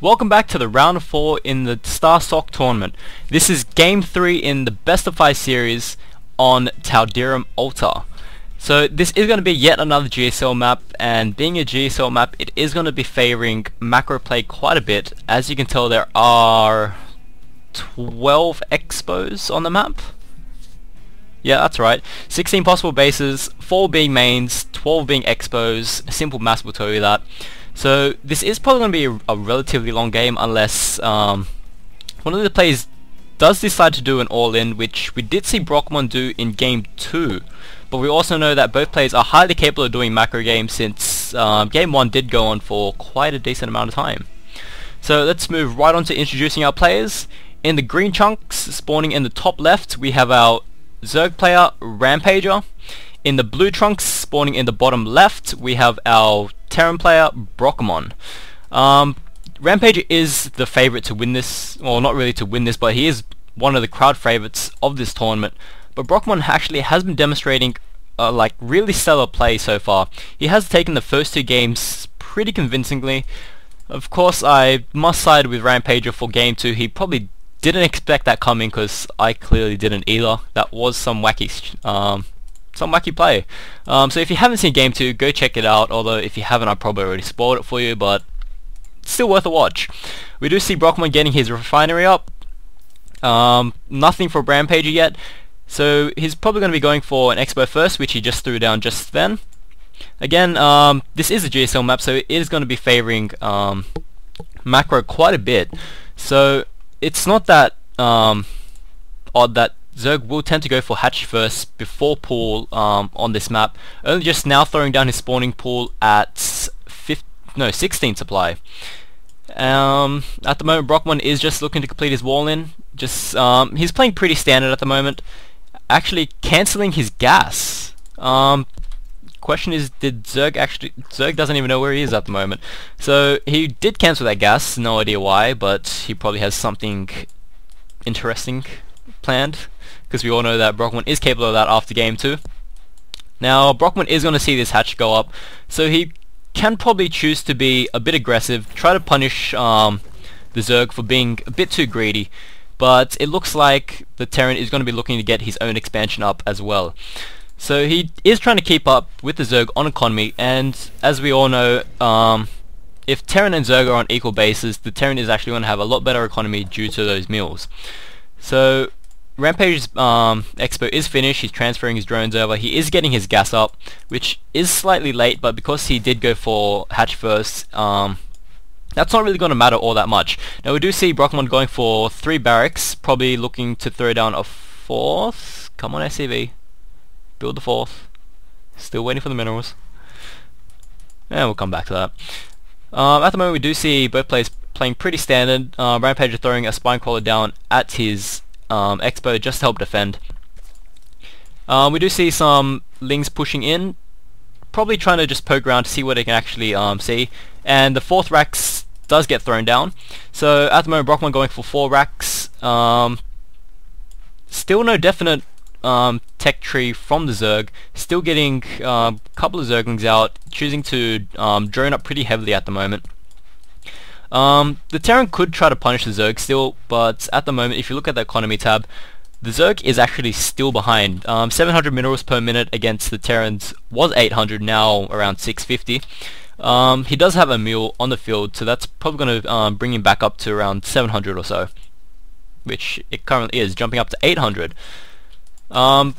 Welcome back to the round of 4 in the Star Sock tournament. This is game 3 in the best of 5 series on Tal'Darim Altar. So this is going to be yet another GSL map, and being a GSL map, it is going to be favoring macro play quite a bit. As you can tell, there are 12 expos on the map. Yeah, that's right. 16 possible bases, 4 being mains, 12 being expos. Simple maths will tell you that. So this is probably going to be a relatively long game unless one of the players does decide to do an all-in, which we did see Brockemon do in game 2. But we also know that both players are highly capable of doing macro games since game 1 did go on for quite a decent amount of time. So let's move right on to introducing our players. In the green chunks, spawning in the top left, we have our Zerg player, Rampager. In the blue trunks, spawning in the bottom left, we have our Terran player, Brockemon. Rampager is the favourite to win this, well, not really to win this, but he is one of the crowd favourites of this tournament. But Brockemon actually has been demonstrating like really stellar play so far. He has taken the first 2 games pretty convincingly. Of course, I must side with Rampager for game 2. He probably didn't expect that coming, because I clearly didn't either. That was some wacky play. So if you haven't seen game 2, go check it out. Although if you haven't, I probably already spoiled it for you, but it's still worth a watch. We do see Brockemon getting his refinery up. Nothing for Rampager yet. So he's probably going to be going for an expo first, which he just threw down just then. Again, this is a GSL map, so it is going to be favouring macro quite a bit. So it's not that odd that Zerg will tend to go for hatch first before pool on this map. Only just now throwing down his spawning pool at 16 supply. At the moment, Brockemon is just looking to complete his wall in. Just he's playing pretty standard at the moment. Actually cancelling his gas. Question is, did Zerg doesn't even know where he is at the moment. So he did cancel that gas, no idea why, but he probably has something interesting planned, because we all know that Brockemon is capable of that after game 2. Now Brockemon is going to see this hatch go up, so he can probably choose to be a bit aggressive, try to punish the Zerg for being a bit too greedy, but it looks like the Terran is going to be looking to get his own expansion up as well. So he is trying to keep up with the Zerg on economy, and as we all know, if Terran and Zerg are on equal bases, the Terran is actually going to have a lot better economy due to those mills. So Rampage's expo is finished. He's transferring his drones over. He is getting his gas up, which is slightly late, but because he did go for hatch first, that's not really going to matter all that much. Now we do see Brockemon going for 3 barracks, probably looking to throw down a 4th. Come on, SCV. Build the 4th. Still waiting for the minerals. And we'll come back to that. At the moment we do see both players playing pretty standard. Rampager throwing a spine crawler down at his expo just to help defend. We do see some lings pushing in, probably trying to just poke around to see what they can actually see. And the 4th racks does get thrown down. So at the moment Brockemon going for 4 racks. Still no definite tech tree from the Zerg. Still getting a couple of Zerglings out, choosing to drone up pretty heavily at the moment. The Terran could try to punish the Zerg still, but at the moment, if you look at the economy tab, the Zerg is actually still behind. 700 minerals per minute against the Terrans was 800, now around 650. He does have a mule on the field, so that's probably going to bring him back up to around 700 or so, which it currently is, jumping up to 800. So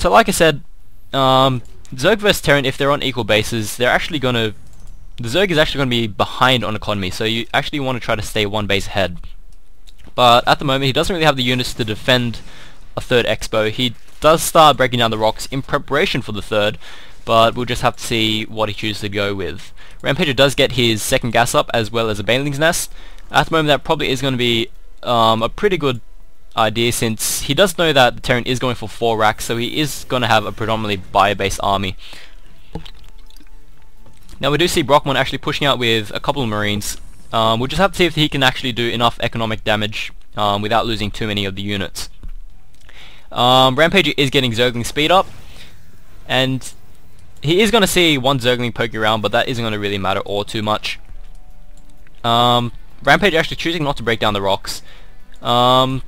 like I said, Zerg vs Terran, if they're on equal bases, they're actually going to... The Zerg is actually going to be behind on economy, so you actually want to try to stay 1 base ahead. But at the moment, he doesn't really have the units to defend a 3rd expo. He does start breaking down the rocks in preparation for the 3rd, but we'll just have to see what he chooses to go with. Rampager does get his 2nd gas up, as well as a baneling's nest. At the moment, that probably is going to be a pretty good idea, since he does know that the Terran is going for 4 racks, so he is going to have a predominantly bio-based army. Now we do see Brockemon actually pushing out with a couple of Marines. We'll just have to see if he can actually do enough economic damage without losing too many of the units. Rampager is getting Zergling speed up, and he is going to see 1 Zergling poking around, but that isn't going to really matter all too much. Rampager actually choosing not to break down the rocks. Brockemon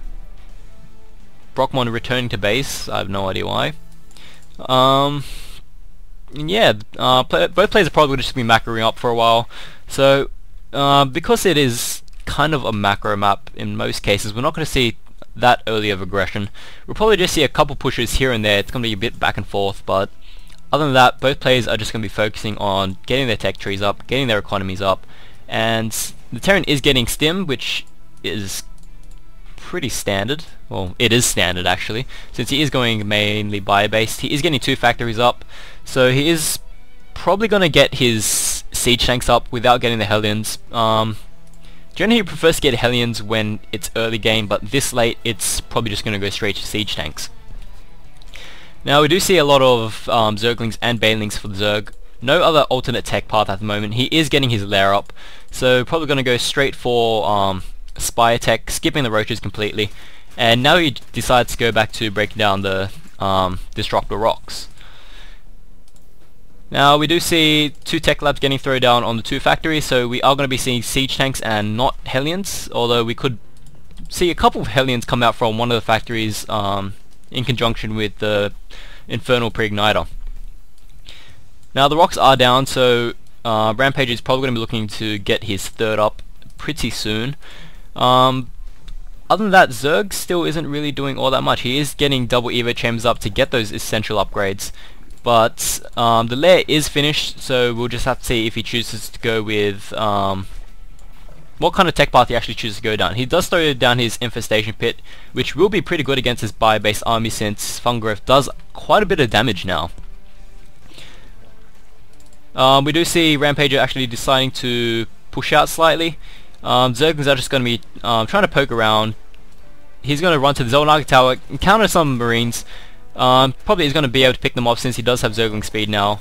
returning to base. I have no idea why. Yeah, both players are probably just going to be macroing up for a while. So, because it is kind of a macro map in most cases, we're not going to see that early of aggression. We'll probably just see a couple pushes here and there. It's going to be a bit back and forth, but other than that, both players are just going to be focusing on getting their tech trees up, getting their economies up, and the Terran is getting stim, which is pretty standard. Well, it is standard actually, since he is going mainly bio-based. He is getting 2 factories up, so he is probably going to get his siege tanks up without getting the Hellions. Generally he prefers to get Hellions when it's early game, but this late it's probably just going to go straight to siege tanks. Now we do see a lot of Zerglings and Banelings for the Zerg. No other alternate tech path at the moment. He is getting his lair up, so probably going to go straight for Spire tech, skipping the roaches completely. And now he decides to go back to breaking down the Disruptor rocks. Now we do see 2 tech labs getting thrown down on the 2 factories, so we are going to be seeing siege tanks and not Hellions, although we could see a couple of Hellions come out from one of the factories in conjunction with the Infernal Pre-Igniter. Now the rocks are down, so Rampager is probably going to be looking to get his 3rd up pretty soon. Other than that, Zerg still isn't really doing all that much. He is getting double Evo chambers up to get those essential upgrades. But the lair is finished, so we'll just have to see if he chooses to go with what kind of tech path he actually chooses to go down. He does throw down his Infestation Pit, which will be pretty good against his bio-based army since Fungrowth does quite a bit of damage now. We do see Rampager actually deciding to push out slightly. Zerglings are just going to be trying to poke around. He's going to run to the Xel'Naga Tower, encounter some Marines. Probably is going to be able to pick them off since he does have Zergling speed now.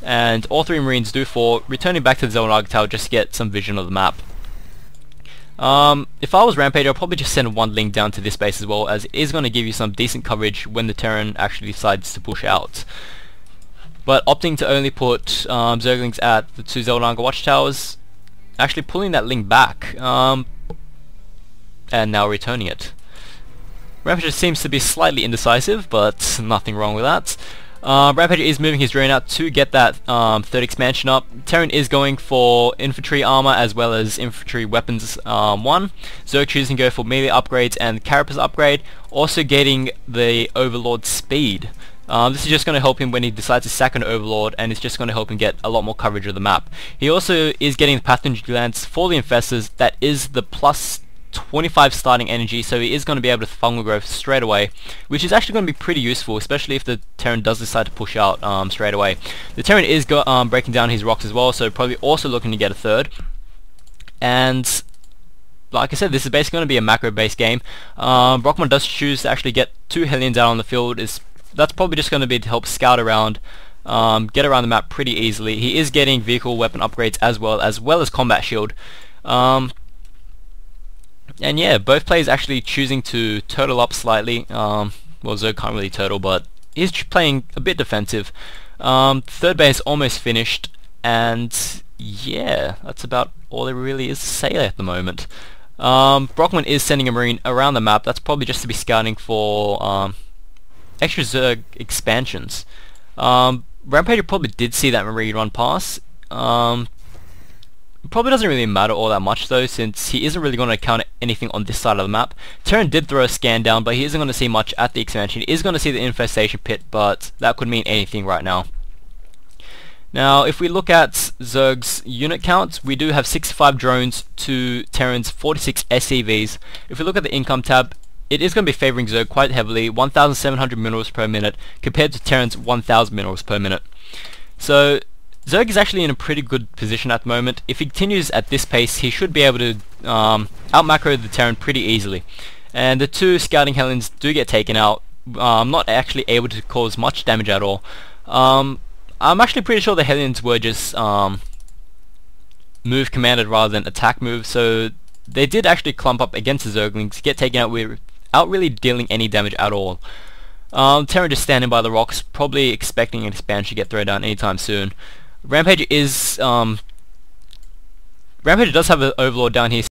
And all 3 Marines do fall, returning back to the Xel'Naga Tower just to get some vision of the map. If I was Rampager, I'll probably just send 1 link down to this base as well, as it is going to give you some decent coverage when the Terran actually decides to push out. But opting to only put Zerglings at the 2 Xel'Naga watchtowers, actually pulling that link back, and now returning it. Rampager seems to be slightly indecisive, but nothing wrong with that. Rampager is moving his drone out to get that 3rd expansion up. Terran is going for infantry armor as well as infantry weapons 1. Zerg choosing to go for melee upgrades and carapace upgrade, also getting the Overlord speed. This is just going to help him when he decides to sack an Overlord, and it's just going to help him get a lot more coverage of the map. He also is getting the Pathogen Glance for the Infestors. That is the plus 25 starting energy, so he is going to be able to fungal growth straight away, which is actually going to be pretty useful, especially if the Terran does decide to push out straight away. The Terran is breaking down his rocks as well, so probably also looking to get a 3rd. And like I said, this is basically going to be a macro based game. Brockemon does choose to actually get 2 Hellions out on the field. That's probably just going to be to help scout around, get around the map pretty easily. He is getting vehicle weapon upgrades as well as combat shield. And yeah, both players actually choosing to turtle up slightly. Well, Zerg can't really turtle, but he's playing a bit defensive. 3rd base almost finished, and yeah, that's about all there really is to say at the moment. Brockemon is sending a Marine around the map. That's probably just to be scouting for extra Zerg expansions. Rampager probably did see that Marine run past. It probably doesn't really matter all that much though, since he isn't really going to encounter anything on this side of the map. Terran did throw a scan down, but he isn't going to see much at the expansion. He is going to see the Infestation Pit, but that could mean anything right now. Now, if we look at Zerg's unit count, we do have 65 drones to Terran's 46 SCVs. If we look at the income tab, it is going to be favouring Zerg quite heavily, 1,700 minerals per minute, compared to Terran's 1,000 minerals per minute. So Zerg is actually in a pretty good position at the moment. If he continues at this pace, he should be able to out-macro the Terran pretty easily. And the 2 Scouting Hellions do get taken out, not actually able to cause much damage at all. I'm actually pretty sure the Hellions were just move commanded rather than attack move, so they did actually clump up against the Zerglings, get taken out without really dealing any damage at all. Terran just standing by the rocks, probably expecting an expansion to get thrown down anytime soon. Rampager does have an Overlord down here